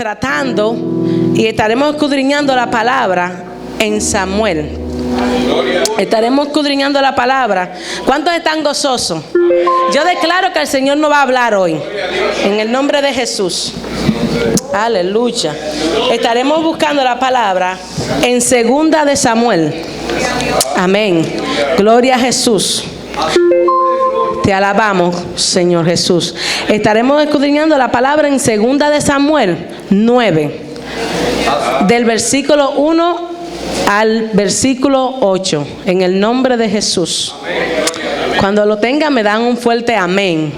tratando y estaremos escudriñando la palabra en Samuel. Estaremos escudriñando la palabra. ¿Cuántos están gozosos? Yo declaro que el Señor nos va a hablar hoy, en el nombre de Jesús. Aleluya. Estaremos buscando la palabra en 2 de Samuel. Amén. Gloria a Jesús. Te alabamos, Señor Jesús. Estaremos escudriñando la palabra en 2 de Samuel 9, del versículo 1 al versículo 8, en el nombre de Jesús. Cuando lo tengan me dan un fuerte amén.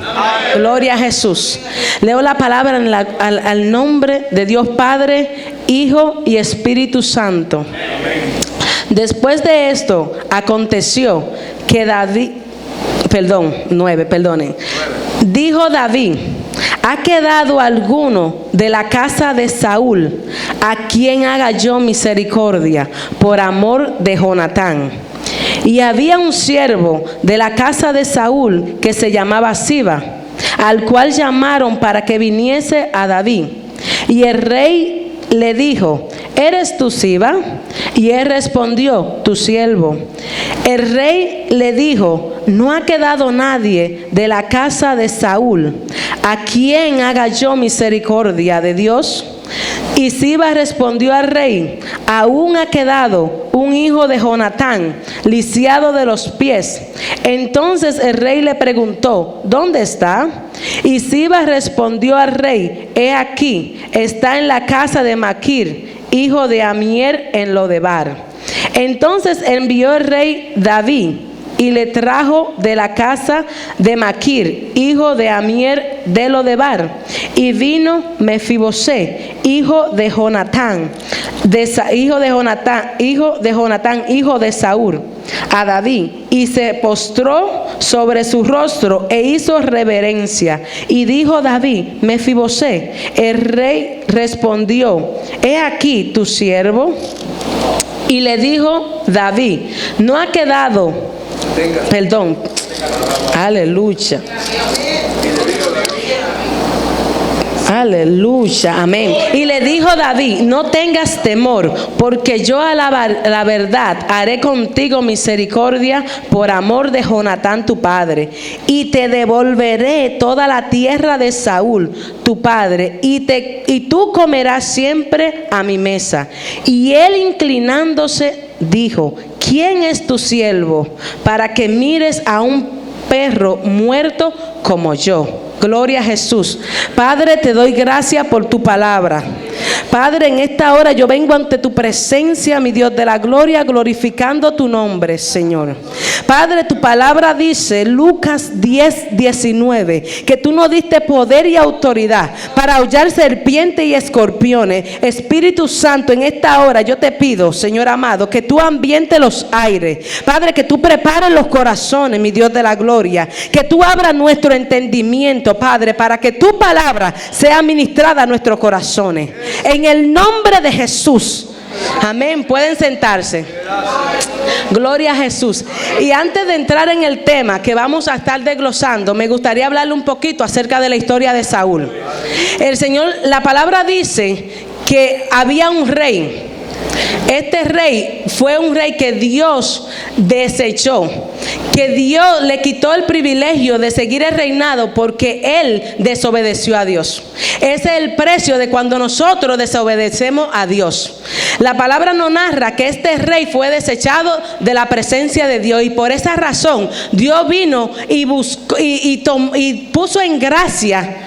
Gloria a Jesús. Leo la palabra al nombre de Dios Padre, Hijo y Espíritu Santo. Después de esto aconteció que dijo David: ¿ha quedado alguno de la casa de Saúl a quien haga yo misericordia por amor de Jonatán? Y había un siervo de la casa de Saúl que se llamaba Siba, al cual llamaron para que viniese a David. Y el rey le dijo: ¿eres tú Siba? Y él respondió: tu siervo. El rey le dijo: no ha quedado nadie de la casa de Saúl a quien haga yo misericordia de Dios. Y Siba respondió al rey: aún ha quedado un hijo de Jonatán, lisiado de los pies. Entonces el rey le preguntó: ¿dónde está? Y Siba respondió al rey: he aquí, está en la casa de Maquir, hijo de Amier, en Lodebar. Entonces envió el rey David y le trajo de la casa de Maquir, hijo de Amier de Lodebar. Y vino Mefibosé, hijo de Jonatán, hijo de Saúl, a David, y se postró sobre su rostro e hizo reverencia. Y dijo David: Mefibosé. El rey respondió: he aquí tu siervo. Y le dijo David: no ha quedado, aleluya. Aleluya, amén. Y le dijo David: no tengas temor, porque yo a la verdad haré contigo misericordia por amor de Jonatán tu padre, y te devolveré toda la tierra de Saúl tu padre, y tú comerás siempre a mi mesa. Y él, inclinándose, dijo: ¿quién es tu siervo para que mires a un perro muerto como yo? Gloria a Jesús. Padre, te doy gracias por tu palabra. Padre, en esta hora yo vengo ante tu presencia, mi Dios de la gloria, glorificando tu nombre, Señor. Padre, tu palabra dice, Lucas 10:19, que tú nos diste poder y autoridad para hollar serpientes y escorpiones. Espíritu Santo, en esta hora yo te pido, Señor amado, que tú ambientes los aires. Padre, que tú prepares los corazones, mi Dios de la gloria. Que tú abras nuestro entendimiento, Padre, para que tu palabra sea ministrada a nuestros corazones. En el nombre de Jesús. Amén. Pueden sentarse. Gloria a Jesús. Y antes de entrar en el tema que vamos a estar desglosando, me gustaría hablarle un poquito acerca de la historia de Saúl. La palabra dice que había un rey. Este rey fue un rey que Dios desechó, que Dios le quitó el privilegio de seguir el reinado porque él desobedeció a Dios. Ese es el precio de cuando nosotros desobedecemos a Dios. La palabra nos narra que este rey fue desechado de la presencia de Dios, y por esa razón Dios vino y buscó y puso en gracia.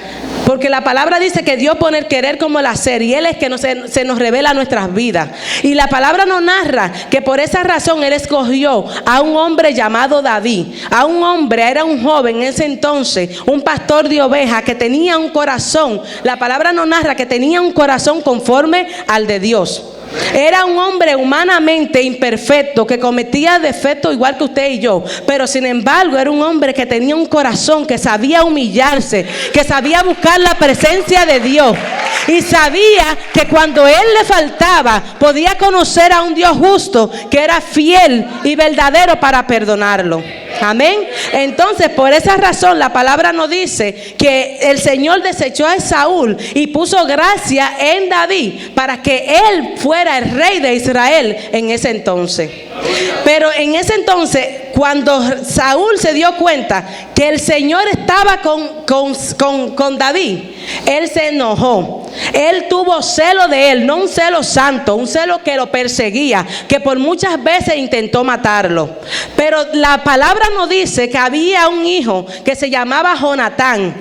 Porque la palabra dice que Dios pone el querer como el hacer, y Él es que se nos revela nuestras vidas. Y la palabra nos narra que por esa razón Él escogió a un hombre llamado David. A un hombre, era un joven en ese entonces, un pastor de ovejas que tenía un corazón. La palabra nos narra que tenía un corazón conforme al de Dios. Era un hombre humanamente imperfecto, que cometía defectos igual que usted y yo, pero sin embargo era un hombre que tenía un corazón, que sabía humillarse, que sabía buscar la presencia de Dios, y sabía que cuando él le faltaba podía conocer a un Dios justo que era fiel y verdadero para perdonarlo. Amén. Entonces, por esa razón, la palabra nos dice que el Señor desechó a Saúl y puso gracia en David para que él fuera el rey de Israel en ese entonces. Pero en ese entonces, cuando Saúl se dio cuenta que el Señor estaba con David, él se enojó. Él tuvo celo de él, no un celo santo, un celo que lo perseguía, que por muchas veces intentó matarlo. Pero la palabra nos dice que había un hijo que se llamaba Jonatán,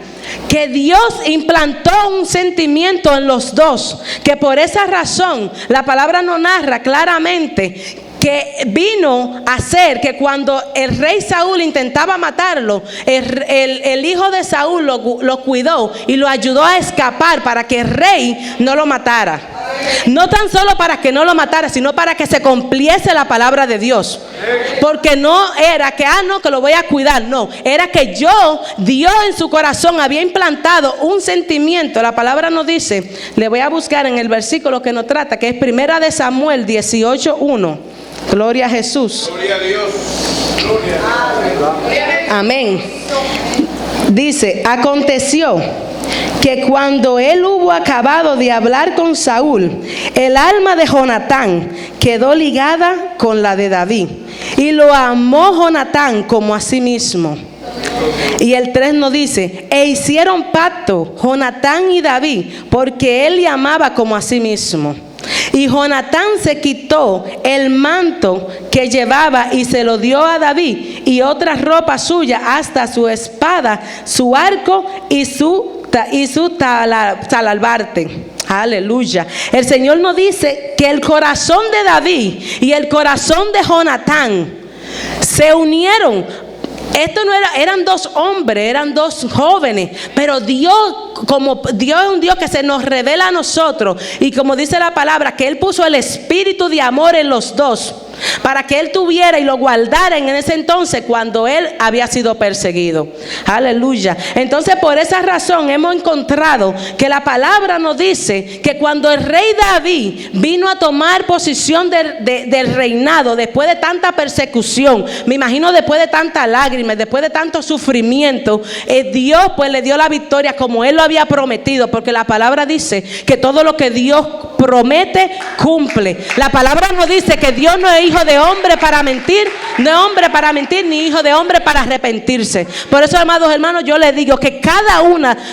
que Dios implantó un sentimiento en los dos, que por esa razón la palabra nos narra claramente que vino a ser que cuando el rey Saúl intentaba matarlo, el hijo de Saúl lo cuidó y lo ayudó a escapar para que el rey no lo matara. No tan solo para que no lo matara, sino para que se cumpliese la palabra de Dios. Porque no era que, que lo voy a cuidar. No, era que Dios en su corazón había implantado un sentimiento. La palabra nos dice, le voy a buscar en el versículo que nos trata, que es 1 de Samuel 18:1. Gloria a Jesús. Gloria a Dios. Gloria. Amén. Dice, aconteció que cuando él hubo acabado de hablar con Saúl, el alma de Jonatán quedó ligada con la de David, y lo amó Jonatán como a sí mismo. Y el 3 nos dice, e hicieron pacto Jonatán y David, porque él le amaba como a sí mismo. Y Jonatán se quitó el manto que llevaba y se lo dio a David, y otra ropa suya, hasta su espada, su arco y su talabarte. Aleluya. El Señor nos dice que el corazón de David y el corazón de Jonatán se unieron. Esto no eran dos hombres, eran dos jóvenes, pero Dios, como Dios es un Dios que se nos revela a nosotros, y como dice la palabra, que Él puso el espíritu de amor en los dos, para que él tuviera y lo guardara en ese entonces cuando él había sido perseguido. Aleluya. Entonces, por esa razón hemos encontrado que la palabra nos dice que cuando el rey David vino a tomar posición del reinado, después de tanta persecución, me imagino después de tantas lágrimas, después de tanto sufrimiento, Dios pues le dio la victoria como él lo había prometido, porque la palabra dice que todo lo que Dios promete, cumple. La palabra nos dice que Dios no es hijo de hombre para mentir, no es hombre para mentir, ni hijo de hombre para arrepentirse. Por eso, amados hermanos, yo les digo que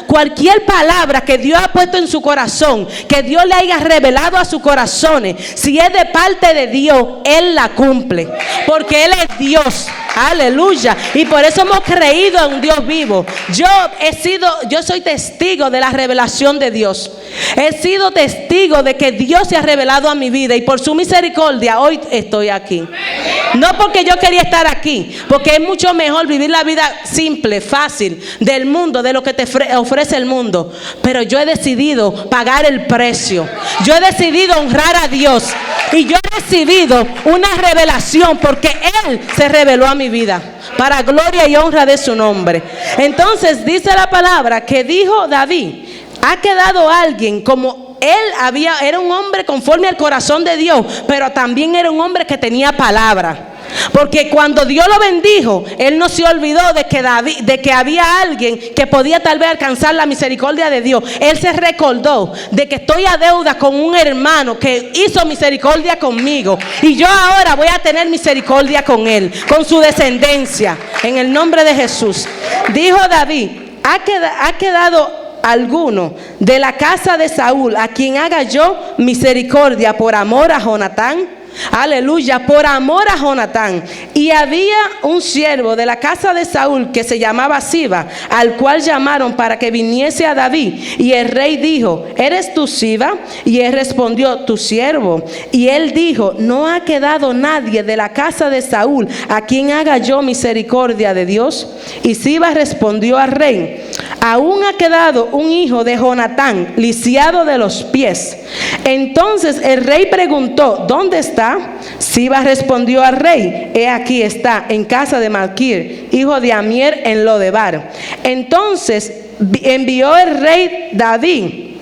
cualquier palabra que Dios ha puesto en su corazón, que Dios le haya revelado a sus corazones, si es de parte de Dios, Él la cumple, porque Él es Dios. Aleluya. Y por eso hemos creído en un Dios vivo. Yo soy testigo de la revelación de Dios. He sido testigo de que Dios se ha revelado a mi vida, y por su misericordia hoy estoy aquí. No porque yo quería estar aquí, porque es mucho mejor vivir la vida simple, fácil del mundo, de lo que te ofrece el mundo. Pero yo he decidido pagar el precio. Yo he decidido honrar a Dios, y yo he recibido una revelación porque Él se reveló a mi vida, para gloria y honra de su nombre. Entonces dice la palabra que dijo David: ha quedado alguien como él era un hombre conforme al corazón de Dios, pero también era un hombre que tenía palabra. Porque cuando Dios lo bendijo, él no se olvidó de que había alguien que podía tal vez alcanzar la misericordia de Dios. Él se recordó de que estoy a deuda con un hermano que hizo misericordia conmigo, y yo ahora voy a tener misericordia con él, con su descendencia, en el nombre de Jesús. Dijo David: ha quedado alguno de la casa de Saúl a quien haga yo misericordia por amor a Jonatán. Aleluya, por amor a Jonatán. Y había un siervo de la casa de Saúl que se llamaba Siba, al cual llamaron para que viniese a David. Y el rey dijo: ¿eres tú Siba? Y él respondió: tu siervo. Y él dijo: no ha quedado nadie de la casa de Saúl a quien haga yo misericordia de Dios. Y Siba respondió al rey: aún ha quedado un hijo de Jonatán, lisiado de los pies. Entonces el rey preguntó: ¿dónde está? Siba respondió al rey: he aquí está, en casa de Malquir, hijo de Amier, en Lodebar. Entonces envió el rey David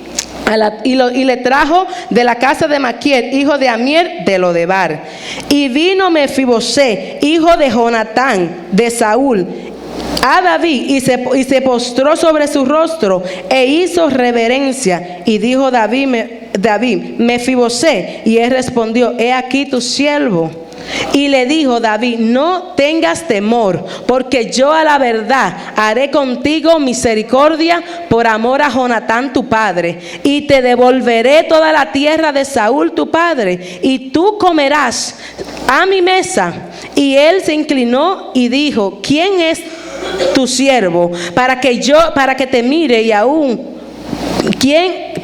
y le trajo de la casa de Maquiel, hijo de Amiel, de Lodebar. Y vino Mefibosé, hijo de Jonatán, de Saúl, a David, y se postró sobre su rostro e hizo reverencia. Y dijo David, Mefibosé, y él respondió: he aquí tu siervo. Y le dijo David: no tengas temor, porque yo a la verdad haré contigo misericordia por amor a Jonatán tu padre, y te devolveré toda la tierra de Saúl tu padre, y tú comerás a mi mesa. Y él se inclinó y dijo: ¿quién es tu siervo para que te mire y aún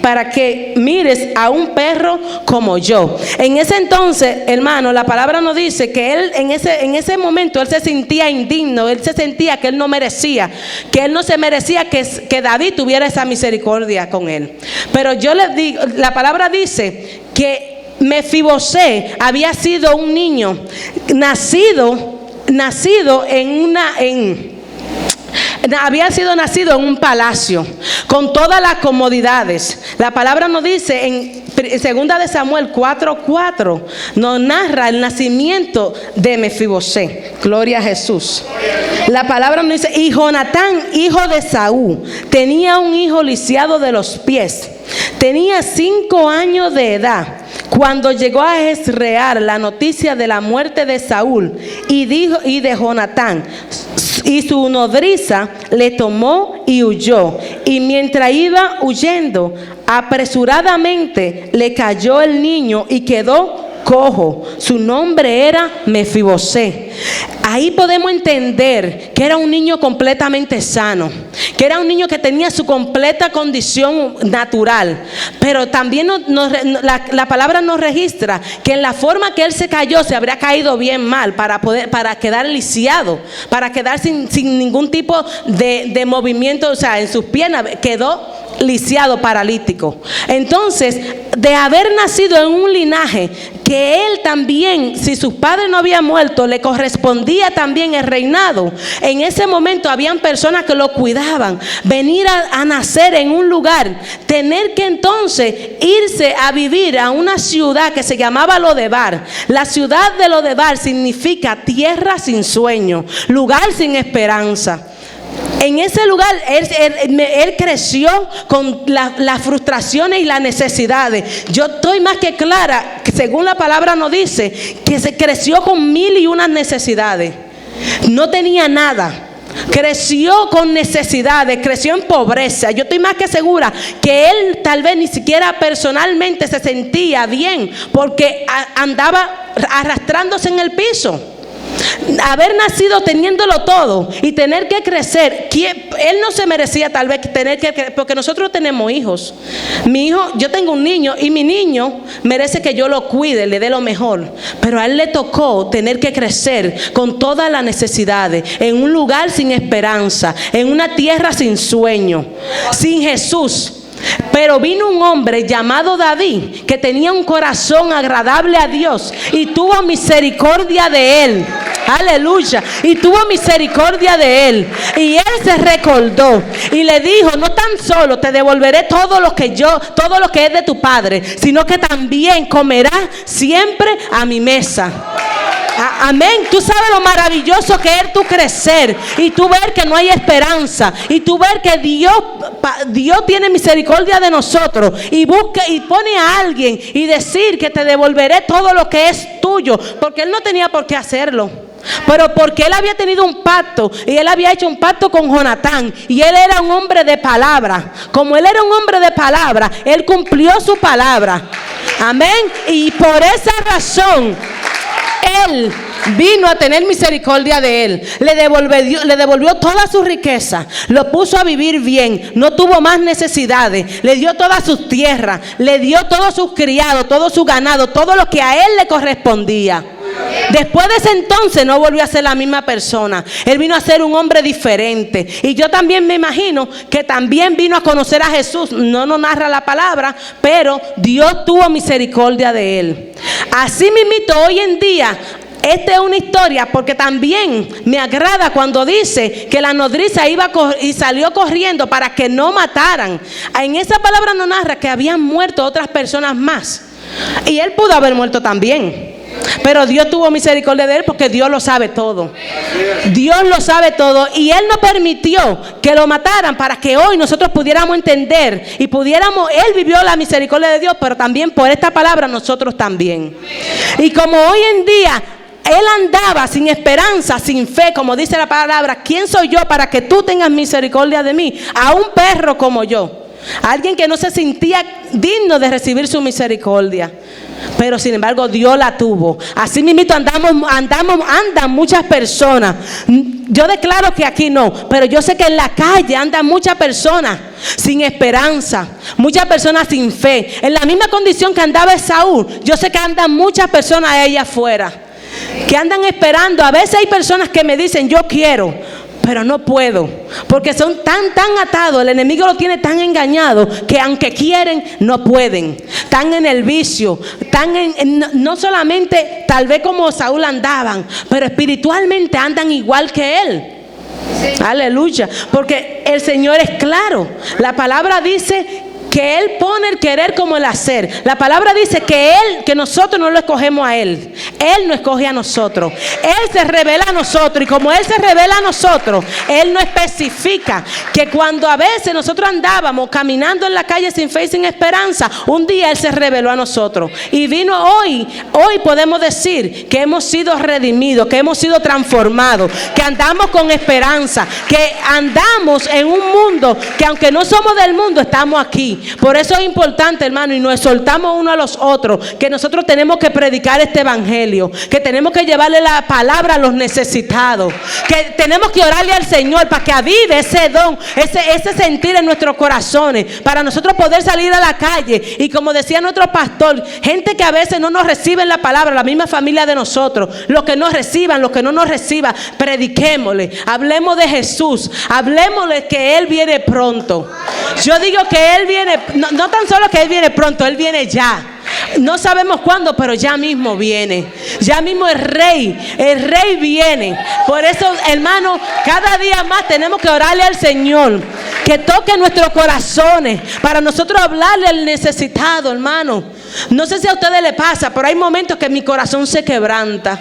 para que mires a un perro como yo? En ese entonces, hermano, la palabra nos dice que él en ese momento él se sentía indigno, él se sentía que él no merecía, que él no se merecía que David tuviera esa misericordia con él. Pero yo les digo, la palabra dice que Mefibosé había sido un niño había sido nacido en un palacio con todas las comodidades. La palabra nos dice en 2 de Samuel 4:4, nos narra el nacimiento de Mefibosé. Gloria a Jesús. La palabra nos dice: y Jonatán, hijo de Saúl, tenía un hijo lisiado de los pies. Tenía 5 años de edad cuando llegó a Jezreel la noticia de la muerte de Saúl y de Jonatán. Y su nodriza le tomó y huyó. Y mientras iba huyendo, apresuradamente le cayó el niño y quedó cojo. Su nombre era Mefibosé. Ahí podemos entender que era un niño completamente sano, que era un niño que tenía su completa condición natural. Pero también la palabra nos registra que en la forma que él se cayó, se habría caído bien mal para quedar lisiado, para quedar sin ningún tipo de movimiento, o sea, en sus piernas quedó lisiado, paralítico. Entonces, de haber nacido en un linaje que él también, si sus padres no habían muerto, le correspondía también el reinado. En ese momento habían personas que lo cuidaban. Venir a nacer en un lugar, tener que entonces irse a vivir a una ciudad que se llamaba Lodebar. La ciudad de Lodebar significa tierra sin sueño, lugar sin esperanza. En ese lugar él creció con las frustraciones y las necesidades. Yo estoy más que clara, que según la palabra nos dice, que se creció con 1001 necesidades. No tenía nada. Creció con necesidades, creció en pobreza. Yo estoy más que segura que él tal vez ni siquiera personalmente se sentía bien, porque andaba arrastrándose en el piso. Haber nacido teniéndolo todo y tener que crecer, él no se merecía tal vez tener que, porque nosotros tenemos hijos. Mi hijo, yo tengo un niño y mi niño merece que yo lo cuide, le dé lo mejor. Pero a él le tocó tener que crecer con todas las necesidades, en un lugar sin esperanza, en una tierra sin sueño, sin Jesús. Pero vino un hombre llamado David, que tenía un corazón agradable a Dios y tuvo misericordia de él. Aleluya. Y tuvo misericordia de él. Y él se recordó y le dijo: no tan solo te devolveré todo lo que es de tu padre, sino que también comerás siempre a mi mesa. Amén. Tú sabes lo maravilloso que es tú crecer y tú ver que no hay esperanza, y tú ver que Dios tiene misericordia de nosotros y busca y pone a alguien y decir que te devolveré todo lo que es tuyo, porque él no tenía por qué hacerlo. Pero porque él había tenido un pacto, y él había hecho un pacto con Jonatán, y él era un hombre de palabra. Como él era un hombre de palabra, él cumplió su palabra. Amén. Y por esa razón él vino a tener misericordia de él. Le devolvió toda su riqueza, lo puso a vivir bien, no tuvo más necesidades, le dio todas sus tierras, le dio todos sus criados, todo su ganado, todo lo que a él le correspondía. Después de ese entonces no volvió a ser la misma persona. Él vino a ser un hombre diferente. Y yo también me imagino que también vino a conocer a Jesús. No nos narra la palabra, pero Dios tuvo misericordia de él. Así mismito, hoy en día esta es una historia porque también me agrada cuando dice que la nodriza iba y salió corriendo para que no mataran. En esa palabra no narra que habían muerto otras personas más. Y él pudo haber muerto también. Pero Dios tuvo misericordia de él porque Dios lo sabe todo. Dios lo sabe todo. Y él no permitió que lo mataran para que hoy nosotros pudiéramos entender y pudiéramos, él vivió la misericordia de Dios, pero también por esta palabra nosotros también. Y como hoy en día él andaba sin esperanza, sin fe, como dice la palabra, ¿quién soy yo para que tú tengas misericordia de mí? A un perro como yo. Alguien que no se sentía digno de recibir su misericordia. Pero sin embargo Dios la tuvo. Así mismo andan muchas personas. Yo declaro que aquí no, pero yo sé que en la calle andan muchas personas sin esperanza, muchas personas sin fe. En la misma condición que andaba Esaú, yo sé que andan muchas personas allá afuera, que andan esperando. A veces hay personas que me dicen, yo quiero, pero no puedo, porque son tan atados, el enemigo lo tiene tan engañado, que aunque quieren, no pueden. Están en el vicio, no solamente tal vez como Saúl andaban, pero espiritualmente andan igual que él. Sí. Aleluya, porque el Señor es claro. La palabra dice que Él pone el querer como el hacer. La palabra dice que nosotros no lo escogemos a Él. Él no escoge a nosotros. Él se revela a nosotros. Y como Él se revela a nosotros, Él no especifica que cuando a veces nosotros andábamos caminando en la calle sin fe y sin esperanza, un día Él se reveló a nosotros. Y vino hoy podemos decir que hemos sido redimidos, que hemos sido transformados, que andamos con esperanza, que andamos en un mundo que aunque no somos del mundo, estamos aquí. Por eso es importante, hermano, y nos exhortamos uno a los otros, que nosotros tenemos que predicar este evangelio, que tenemos que llevarle la palabra a los necesitados, que tenemos que orarle al Señor para que avive ese don, ese sentir en nuestros corazones, para nosotros poder salir a la calle. Y como decía nuestro pastor, gente que a veces no nos reciben la palabra, la misma familia de nosotros, los que nos reciban, los que no nos reciban, prediquémosle, hablemos de Jesús, hablemosle que Él viene pronto. Yo digo que Él viene, no tan solo que Él viene pronto, Él viene ya. No sabemos cuándo, pero ya mismo viene. Ya mismo el rey viene. Por eso, hermano, cada día más tenemos que orarle al Señor, que toque nuestros corazones, para nosotros hablarle al necesitado, hermano. No sé si a ustedes les pasa, pero hay momentos que mi corazón se quebranta,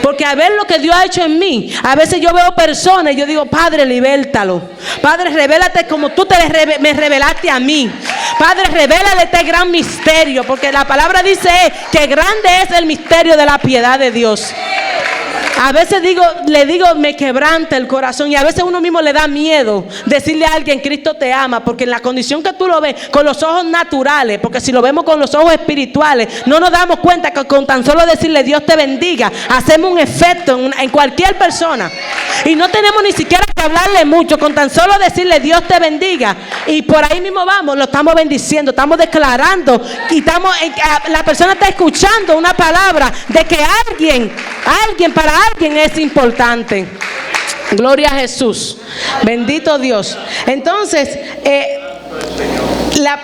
porque a ver lo que Dios ha hecho en mí, a veces yo veo personas y yo digo, Padre, libértalo. Padre, revélate como tú me revelaste a mí. Padre, revélale este gran misterio, porque la palabra dice que grande es el misterio de la piedad de Dios. A veces le digo, me quebranta el corazón, y a veces uno mismo le da miedo decirle a alguien, Cristo te ama, porque en la condición que tú lo ves con los ojos naturales, porque si lo vemos con los ojos espirituales, no nos damos cuenta que con tan solo decirle Dios te bendiga, hacemos un efecto en cualquier persona. Y no tenemos ni siquiera que hablarle mucho, con tan solo decirle Dios te bendiga, y por ahí mismo vamos, lo estamos bendiciendo, estamos declarando, y la persona está escuchando una palabra de que para alguien es importante. Gloria a Jesús. Bendito Dios. Entonces,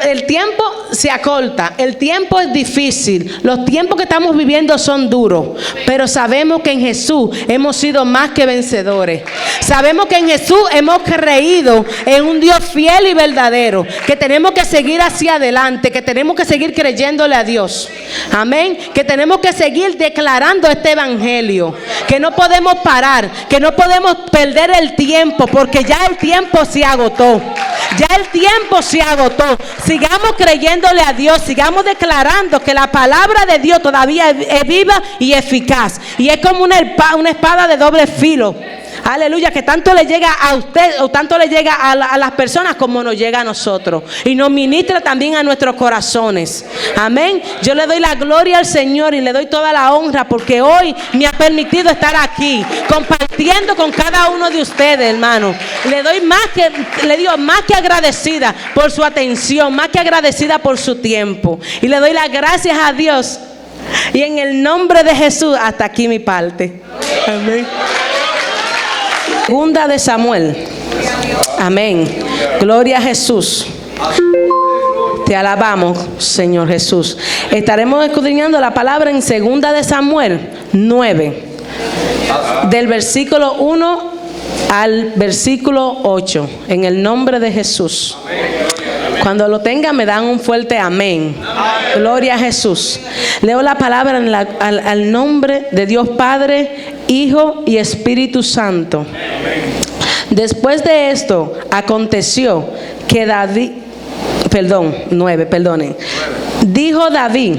el tiempo se acorta, el tiempo es difícil, los tiempos que estamos viviendo son duros, pero sabemos que en Jesús hemos sido más que vencedores. Sabemos que en Jesús hemos creído en un Dios fiel y verdadero, que tenemos que seguir hacia adelante, que tenemos que seguir creyéndole a Dios. Amén. Que tenemos que seguir declarando este evangelio, que no podemos parar, que no podemos perder el tiempo, porque ya el tiempo se agotó. Ya el tiempo se agotó. Sigamos creyéndole a Dios, sigamos declarando que la palabra de Dios todavía es viva y eficaz, y es como una espada de doble filo. Aleluya, que tanto le llega a usted o tanto le llega a las personas como nos llega a nosotros, y nos ministra también a nuestros corazones. Amén. Yo le doy la gloria al Señor y le doy toda la honra, porque hoy me ha permitido estar aquí compartiendo con cada uno de ustedes, hermano. Le digo más que agradecida por su atención, más que agradecida por su tiempo, y le doy las gracias a Dios, y en el nombre de Jesús, hasta aquí mi parte. Amén. Segunda de Samuel. Amén. Gloria a Jesús. Te alabamos, Señor Jesús. Estaremos escudriñando la palabra en Segunda de Samuel 9. Del versículo 1 al versículo 8, en el nombre de Jesús. Cuando lo tengan me dan un fuerte amén. Gloria a Jesús. Leo la palabra al nombre de Dios Padre, Hijo y Espíritu Santo. Después de esto aconteció que dijo David: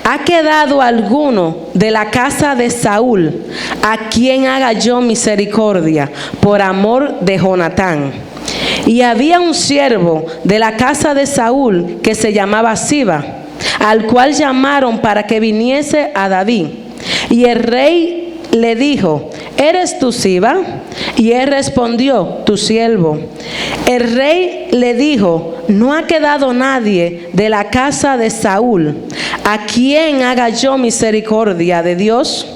¿ha quedado alguno de la casa de Saúl a quien haga yo misericordia por amor de Jonatán? Y había un siervo de la casa de Saúl que se llamaba Siba, al cual llamaron para que viniese a David. Y el rey le dijo: ¿eres tú Siba? Y él respondió: tu siervo. El rey le dijo: no ha quedado nadie de la casa de Saúl a quien haga yo misericordia de Dios.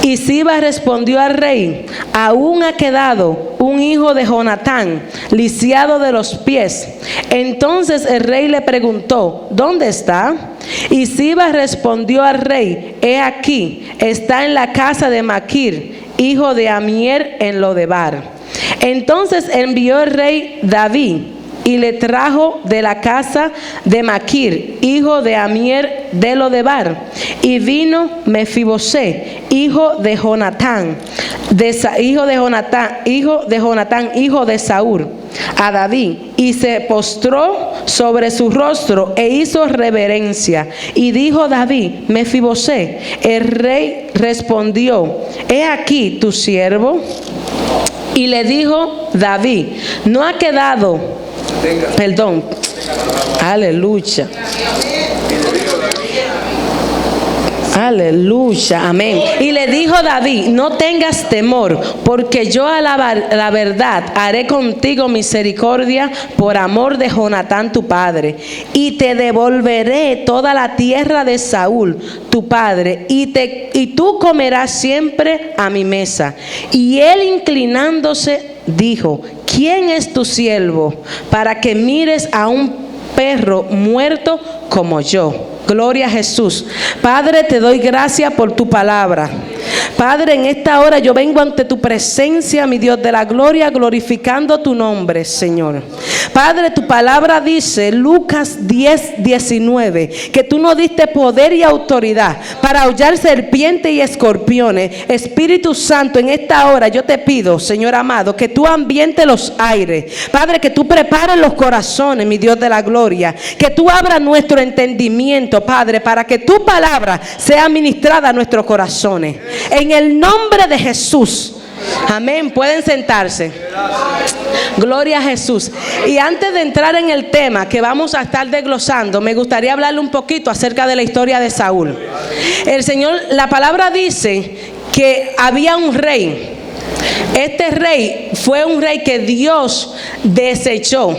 Y Siba respondió al rey: aún ha quedado un hijo de Jonatán, lisiado de los pies. Entonces el rey le preguntó: ¿dónde está? Y Siba respondió al rey: he aquí, está en la casa de Maquir, hijo de Amier, en Lodebar. Entonces envió el rey David y le trajo de la casa de Maquir, hijo de Amier de Lodebar. Y vino Mefibosé, hijo de Jonatán, hijo de Saúl, a David, y se postró sobre su rostro e hizo reverencia. Y dijo David: Mefibosé. El rey respondió: he aquí tu siervo. Y le dijo David: no ha quedado, aleluya. Aleluya, amén. Y le dijo David: no tengas temor, porque yo a la verdad haré contigo misericordia por amor de Jonatán tu padre, y te devolveré toda la tierra de Saúl tu padre, y tú comerás siempre a mi mesa. Y él, inclinándose, dijo: ¿quién es tu siervo para que mires a un perro muerto como yo? Gloria a Jesús. Padre, te doy gracias por tu palabra. Padre, en esta hora yo vengo ante tu presencia, mi Dios de la gloria, glorificando tu nombre, Señor. Padre, tu palabra dice, Lucas 10:19, que tú nos diste poder y autoridad para hollar serpientes y escorpiones. Espíritu Santo, en esta hora yo te pido, Señor amado, que tú ambientes los aires. Padre, que tú prepares los corazones, mi Dios de la gloria. Que tú abras nuestro entendimiento, Padre, para que tu palabra sea ministrada a nuestros corazones. En el nombre de Jesús. Amén. Pueden sentarse. Gloria a Jesús. Y antes de entrar en el tema que vamos a estar desglosando, me gustaría hablarle un poquito acerca de la historia de Saúl. El Señor, la palabra dice que había un rey. Este rey fue un rey que Dios desechó,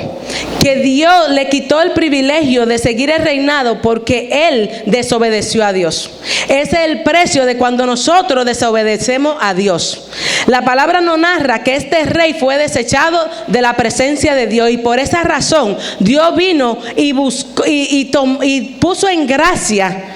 que Dios le quitó el privilegio de seguir el reinado porque él desobedeció a Dios. Ese es el precio de cuando nosotros desobedecemos a Dios. La palabra nos narra que este rey fue desechado de la presencia de Dios, y por esa razón Dios vino y buscó y puso en gracia.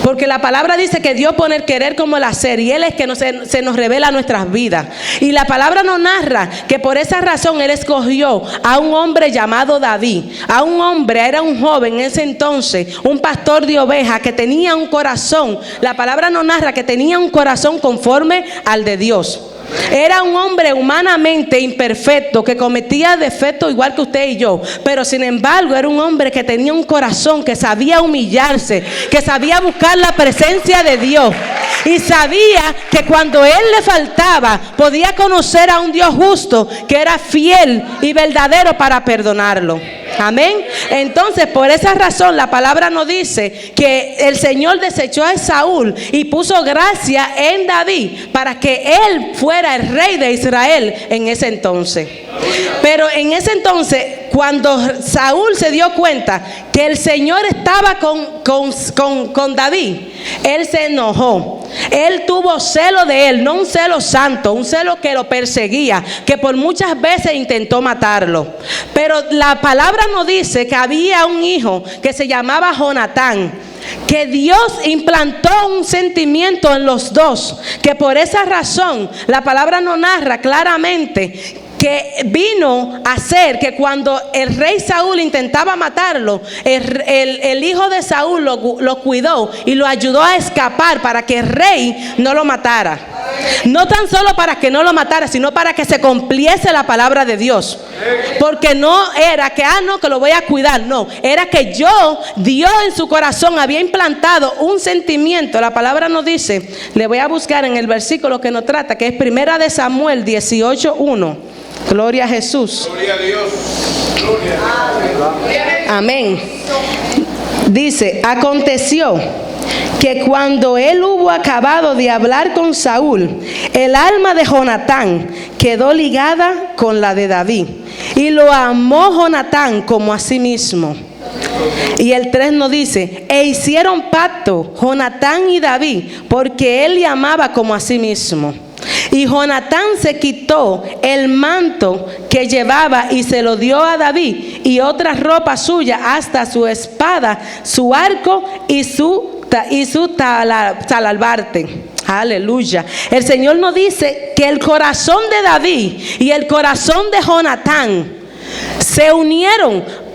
Porque la palabra dice que Dios pone el querer como el hacer, y Él es que se nos revela nuestras vidas. Y la palabra nos narra que por esa razón Él escogió a un hombre llamado David. A un hombre, era un joven en ese entonces, un pastor de ovejas que tenía un corazón. La palabra nos narra que tenía un corazón conforme al de Dios. Era un hombre humanamente imperfecto, que cometía defectos igual que usted y yo, pero sin embargo era un hombre que tenía un corazón, que sabía humillarse, que sabía buscar la presencia de Dios, y sabía que cuando él le faltaba podía conocer a un Dios justo que era fiel y verdadero para perdonarlo. Amén. Entonces, por esa razón la palabra nos dice que el Señor desechó a Saúl y puso gracia en David para que él fuera el rey de Israel en ese entonces. Pero en ese entonces, cuando Saúl se dio cuenta que el Señor estaba con David, él se enojó. Él tuvo celo de él, no un celo santo, un celo que lo perseguía, que por muchas veces intentó matarlo. Pero la palabra nos dice que había un hijo que se llamaba Jonatán, que Dios implantó un sentimiento en los dos, que por esa razón la palabra nos narra claramente que vino a ser que cuando el rey Saúl intentaba matarlo, el hijo de Saúl lo cuidó y lo ayudó a escapar para que el rey no lo matara. No tan solo para que no lo matara, sino para que se cumpliese la palabra de Dios. Porque no era que, no, que lo voy a cuidar. No, era que Dios en su corazón había implantado un sentimiento. La palabra nos dice, le voy a buscar en el versículo que nos trata, que es 1 de Samuel 18:1. Gloria a Jesús. Gloria a Dios. Gloria a Dios. Amén. Dice, aconteció que cuando él hubo acabado de hablar con Saúl, el alma de Jonatán quedó ligada con la de David, y lo amó Jonatán como a sí mismo. Y el 3 nos dice, e hicieron pacto Jonatán y David, porque él le amaba como a sí mismo. Y Jonatán se quitó el manto que llevaba y se lo dio a David, y otra ropa suya, hasta su espada, su arco y su talabarte. Aleluya. El Señor nos dice que el corazón de David y el corazón de Jonatán se unieron.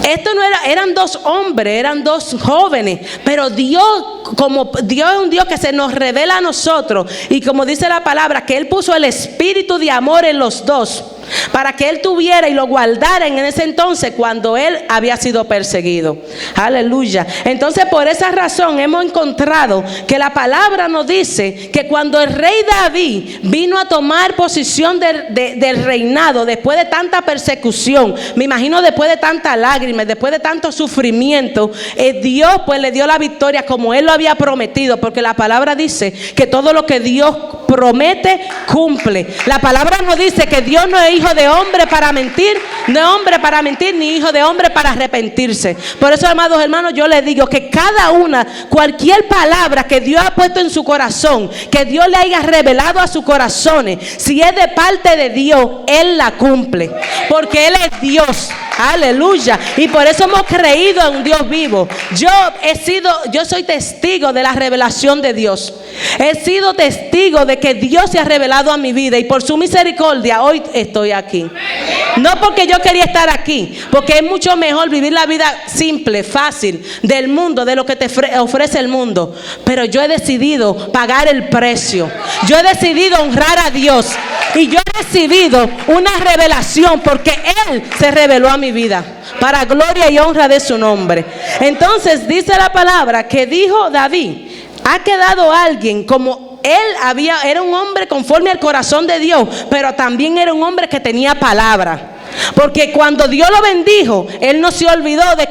Esto no eran dos hombres, eran dos jóvenes, pero Dios, como Dios es un Dios que se nos revela a nosotros, y como dice la palabra, que Él puso el espíritu de amor en los dos, para que Él tuviera y lo guardara en ese entonces cuando Él había sido perseguido. Aleluya. Entonces por esa razón hemos encontrado que la palabra nos dice que cuando el rey David vino a tomar posición del reinado, después de tanta persecución, me imagino después de tanta lágrimas, después de tanto sufrimiento, Dios pues le dio la victoria como Él lo había prometido, porque la palabra dice que todo lo que Dios promete, cumple. La palabra nos dice que Dios no es hijo de hombre para mentir, no es hombre para mentir, ni hijo de hombre para arrepentirse. Por eso, amados hermanos, yo les digo que cualquier palabra que Dios ha puesto en su corazón, que Dios le haya revelado a sus corazones, si es de parte de Dios, Él la cumple, porque Él es Dios. Aleluya. Y por eso hemos creído en un Dios vivo. Yo soy testigo de la revelación de Dios. He sido testigo de que Dios se ha revelado a mi vida, y por su misericordia hoy estoy aquí. No porque yo quería estar aquí, porque es mucho mejor vivir la vida simple, fácil del mundo, de lo que te ofrece el mundo. Pero yo he decidido pagar el precio. Yo he decidido honrar a Dios, y yo he recibido una revelación porque Él se reveló a mi vida, para gloria y honra de su nombre. Entonces dice la palabra que dijo David, ha quedado alguien como él era un hombre conforme al corazón de Dios, pero también era un hombre que tenía palabra. Porque cuando Dios lo bendijo, él no se olvidó de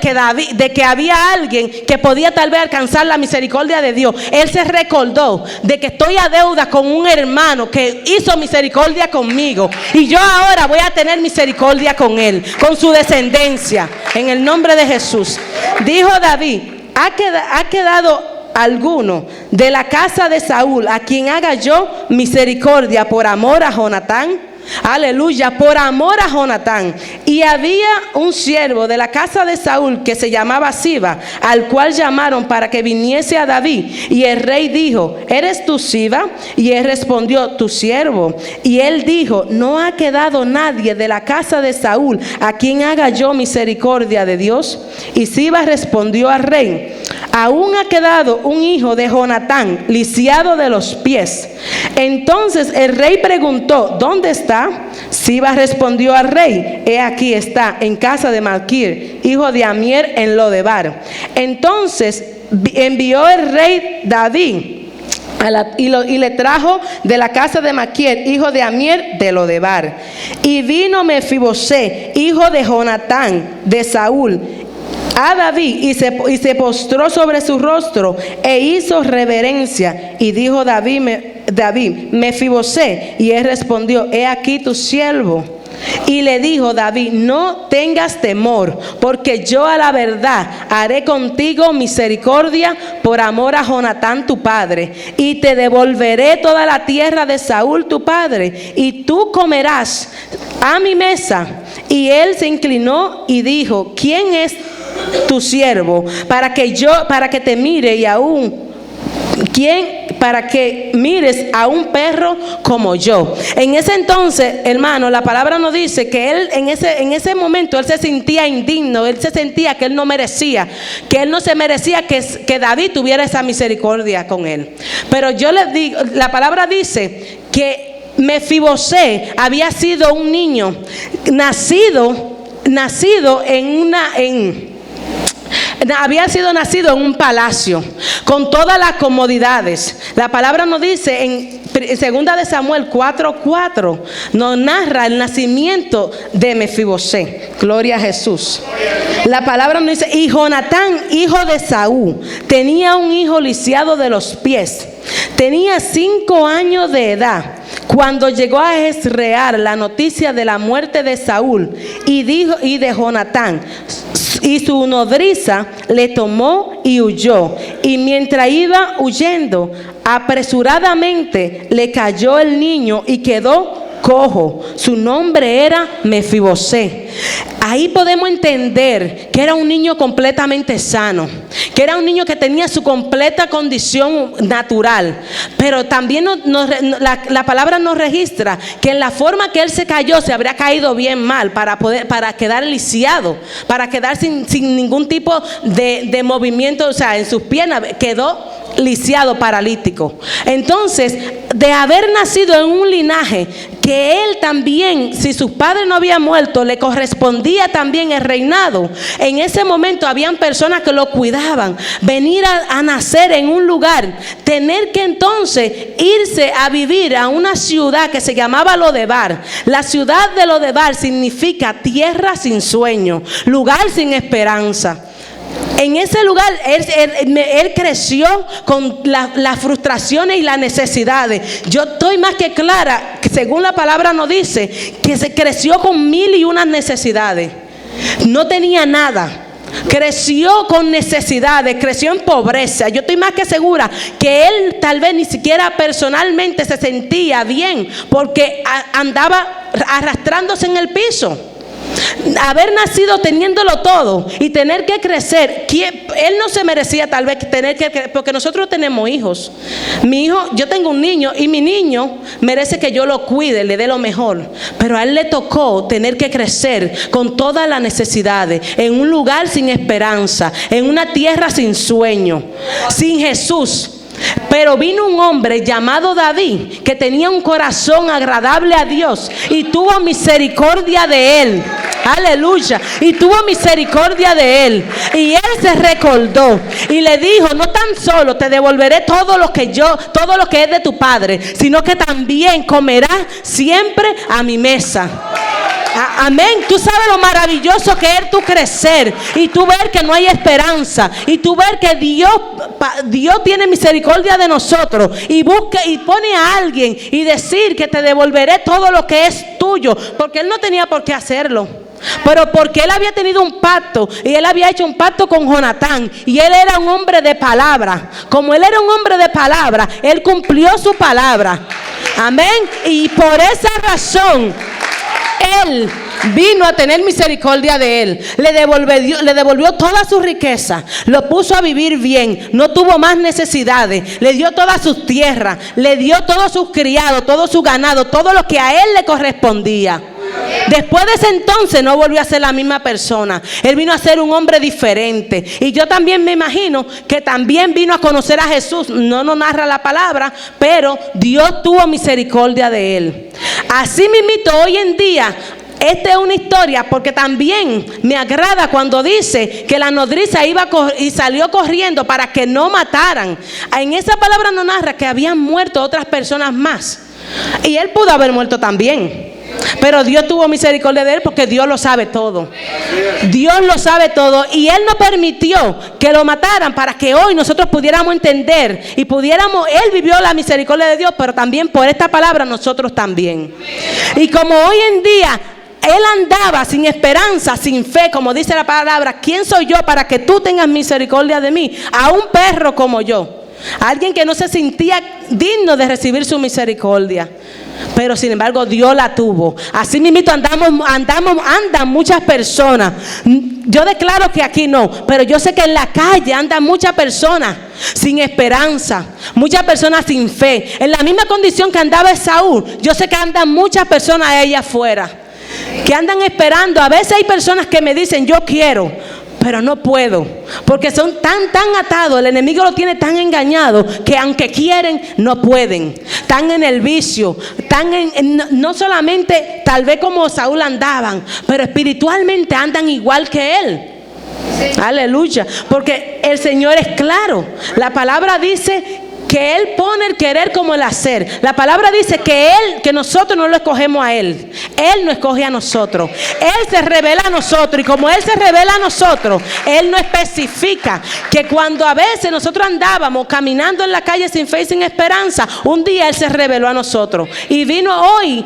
que había alguien que podía tal vez alcanzar la misericordia de Dios. Él se recordó de que estoy a deuda con un hermano que hizo misericordia conmigo, y yo ahora voy a tener misericordia con él, con su descendencia, en el nombre de Jesús. Dijo David, ha quedado alguno de la casa de Saúl a quien haga yo misericordia por amor a Jonatán. Aleluya, por amor a Jonatán. Y había un siervo de la casa de Saúl que se llamaba Siba, al cual llamaron para que viniese a David. Y el rey dijo, ¿eres tú Siba? Y él respondió, tu siervo. Y él dijo, no ha quedado nadie de la casa de Saúl a quien haga yo misericordia de Dios. Y Siba respondió al rey, aún ha quedado un hijo de Jonatán, lisiado de los pies. Entonces el rey preguntó, ¿dónde está? Siba respondió al rey, he aquí está, en casa de Malquir, hijo de Amier, en Lodebar. Entonces envió el rey David y le trajo de la casa de Malquiel, hijo de Amier, de Lodebar. Y vino Mefibosé, hijo de Jonatán, de Saúl, a David, y se postró sobre su rostro e hizo reverencia. Y dijo David, Mefibosé, y él respondió, he aquí tu siervo. Y le dijo David, no tengas temor, porque yo a la verdad haré contigo misericordia por amor a Jonatán tu padre, y te devolveré toda la tierra de Saúl tu padre, y tú comerás a mi mesa. Y él se inclinó y dijo, ¿quién es tu siervo, para que te mire y aún para que mires a un perro como yo. En ese entonces, hermano, la palabra nos dice que él en ese momento él se sentía indigno, él se sentía que él no merecía, que él no se merecía que David tuviera esa misericordia con él. Pero yo les digo, la palabra dice que Mefibosé había sido un niño había sido nacido en un palacio con todas las comodidades. La palabra nos dice en 2 de Samuel 4:4, nos narra el nacimiento de Mefibosé. Gloria a Jesús. La palabra nos dice: y Jonatán, hijo de Saúl, tenía un hijo lisiado de los pies. Tenía 5 años de edad cuando llegó a Jezreel la noticia de la muerte de Saúl y de Jonatán. Y su nodriza le tomó y huyó. Y mientras iba huyendo, apresuradamente le cayó el niño y quedó cojo. Su nombre era Mefibosé. Ahí podemos entender que era un niño completamente sano, que era un niño que tenía su completa condición natural. Pero también la palabra nos registra que en la forma que él se cayó, se habría caído bien mal para quedar lisiado, para quedar sin ningún tipo de movimiento, o sea, en sus piernas quedó lisiado, paralítico. Entonces, de haber nacido en un linaje que él también, si sus padres no habían muerto, le correspondía también el reinado. En ese momento habían personas que lo cuidaban. Venir a nacer en un lugar, tener que entonces irse a vivir a una ciudad que se llamaba Lodebar. La ciudad de Lodebar significa tierra sin sueño, lugar sin esperanza. En ese lugar él creció con las frustraciones y las necesidades. Yo estoy más que clara, que según la palabra nos dice, que se creció con 1001 necesidades. No tenía nada. Creció con necesidades, creció en pobreza. Yo estoy más que segura que él tal vez ni siquiera personalmente se sentía bien, porque andaba arrastrándose en el piso. Haber nacido teniéndolo todo y tener que crecer, él no se merecía tal vez tener que crecer, porque nosotros tenemos hijos. Yo tengo un niño y mi niño merece que yo lo cuide, le dé lo mejor. Pero a él le tocó tener que crecer con todas las necesidades, en un lugar sin esperanza, en una tierra sin sueño, sin Jesús. Pero vino un hombre llamado David, que tenía un corazón agradable a Dios y tuvo misericordia de él. Aleluya. Y tuvo misericordia de él. Y él se recordó y le dijo: no tan solo te devolveré todo lo que es de tu padre, sino que también comerás siempre a mi mesa. Amén. Tú sabes lo maravilloso que es tú crecer y tú ver que no hay esperanza, y tú ver que Dios tiene misericordia de nosotros y busca y pone a alguien y decir que te devolveré todo lo que es tuyo, porque él no tenía por qué hacerlo. Pero porque él había tenido un pacto, y él había hecho un pacto con Jonatán, y él era un hombre de palabra. Como él era un hombre de palabra, él cumplió su palabra. Amén. Y por esa razón él vino a tener misericordia de él. Le devolvió toda su riqueza, lo puso a vivir bien, no tuvo más necesidades, le dio todas sus tierras, le dio todos sus criados, todo su ganado, todo lo que a él le correspondía. Después de ese entonces no volvió a ser la misma persona. Él vino a ser un hombre diferente. Y yo también me imagino que también vino a conocer a Jesús. No nos narra la palabra, pero Dios tuvo misericordia de él. Así mismito, hoy en día, esta es una historia, porque también me agrada cuando dice que la nodriza iba y salió corriendo para que no mataran. En esa palabra nos narra que habían muerto otras personas más, y él pudo haber muerto también. Pero Dios tuvo misericordia de él, porque Dios lo sabe todo. Dios lo sabe todo, y él no permitió que lo mataran para que hoy nosotros pudiéramos entender y él vivió la misericordia de Dios, pero también por esta palabra nosotros también. Y como hoy en día él andaba sin esperanza, sin fe, como dice la palabra: ¿quién soy yo para que tú tengas misericordia de mí? A un perro como yo, alguien que no se sentía digno de recibir su misericordia. Pero sin embargo Dios la tuvo. Así mismo andan muchas personas Yo declaro que aquí no, pero yo sé que en la calle andan muchas personas sin esperanza, muchas personas sin fe. En la misma condición que andaba Esaú, yo sé que andan muchas personas allá afuera, que andan esperando. A veces hay personas que me dicen, yo quiero, pero no puedo, porque son tan atados, el enemigo lo tiene tan engañado, que aunque quieren, no pueden. Están en el vicio, están no solamente tal vez como Saúl andaban, pero espiritualmente andan igual que él. Sí. Aleluya, porque el Señor es claro. La palabra dice que Él pone el querer como el hacer. La palabra dice que nosotros no lo escogemos a Él. Él no escoge a nosotros. Él se revela a nosotros. Y como Él se revela a nosotros, Él no especifica que cuando a veces nosotros andábamos caminando en la calle sin fe y sin esperanza, un día Él se reveló a nosotros. Y vino hoy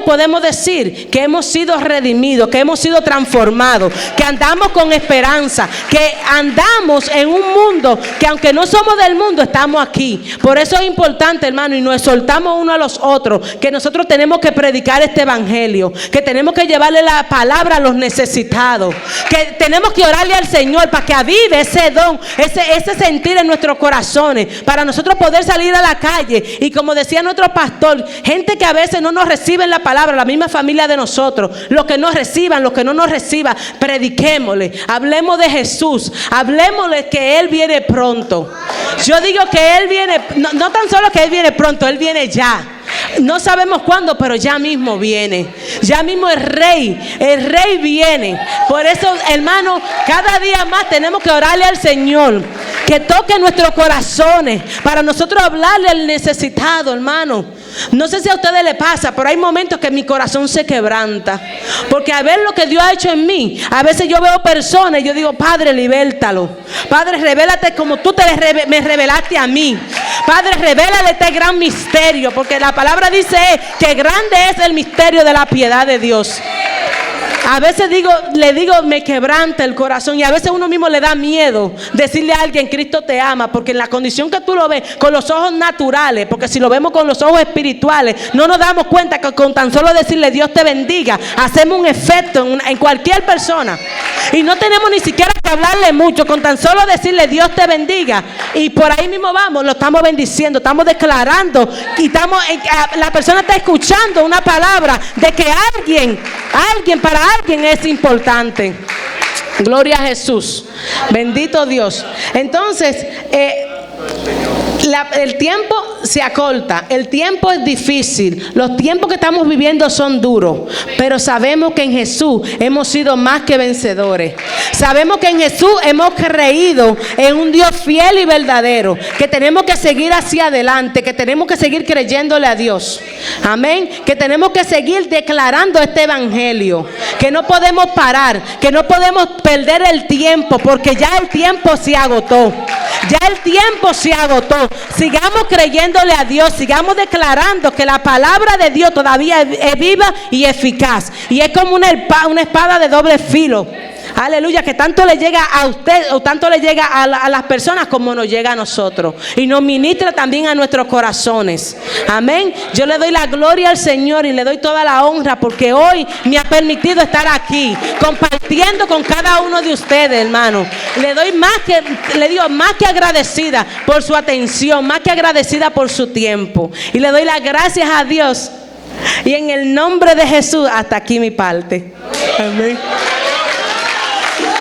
podemos decir que hemos sido redimidos, que hemos sido transformados, que andamos con esperanza, que andamos en un mundo que aunque no somos del mundo, estamos aquí. Por eso es importante, hermano, y nos exhortamos uno a los otros, que nosotros tenemos que predicar este evangelio, que tenemos que llevarle la palabra a los necesitados, que tenemos que orarle al Señor para que avive ese don, ese sentir en nuestros corazones, para nosotros poder salir a la calle. Y como decía nuestro pastor, gente que a veces no nos reciben la palabra, la misma familia de nosotros, los que nos reciban, los que no nos reciban, prediquémosle, hablemos de Jesús, hablemosle que Él viene pronto. Yo digo que Él viene, no tan solo que Él viene pronto, Él viene ya. No sabemos cuándo, pero ya mismo viene. Ya mismo el rey viene. Por eso, hermano, cada día más tenemos que orarle al Señor, que toque nuestros corazones, para nosotros hablarle al necesitado, hermano. No sé si a ustedes les pasa, pero hay momentos que mi corazón se quebranta, porque a ver lo que Dios ha hecho en mí, a veces yo veo personas y yo digo, Padre, libértalo. Padre, revélate como tú me revelaste a mí. Padre, revélale este gran misterio, porque la palabra dice que grande es el misterio de la piedad de Dios. A veces le digo, me quebranta el corazón, y a veces uno mismo le da miedo decirle a alguien, Cristo te ama, porque en la condición que tú lo ves con los ojos naturales, porque si lo vemos con los ojos espirituales, no nos damos cuenta que con tan solo decirle Dios te bendiga, hacemos un efecto en cualquier persona. Y no tenemos ni siquiera que hablarle mucho, con tan solo decirle Dios te bendiga, y por ahí mismo vamos, lo estamos bendiciendo, estamos declarando, y la persona está escuchando una palabra de que para alguien es importante. Gloria a Jesús, bendito Dios. Entonces, el tiempo se acorta, el tiempo es difícil, los tiempos que estamos viviendo son duros, pero sabemos que en Jesús hemos sido más que vencedores. Sabemos que en Jesús hemos creído en un Dios fiel y verdadero, que tenemos que seguir hacia adelante, que tenemos que seguir creyéndole a Dios. Amén. Que tenemos que seguir declarando este evangelio, que no podemos parar, que no podemos perder el tiempo, porque ya el tiempo se agotó. Ya el tiempo se agotó. Sigamos creyéndole a Dios, sigamos declarando que la palabra de Dios todavía es viva y eficaz, y es como una espada de doble filo. Aleluya, que tanto le llega a usted o tanto le llega a las personas como nos llega a nosotros, y nos ministra también a nuestros corazones. Amén. Yo le doy la gloria al Señor y le doy toda la honra, porque hoy me ha permitido estar aquí compartiendo con cada uno de ustedes, hermano. Le digo más que agradecida por su atención, más que agradecida por su tiempo, y le doy las gracias a Dios, y en el nombre de Jesús hasta aquí mi parte. Amén.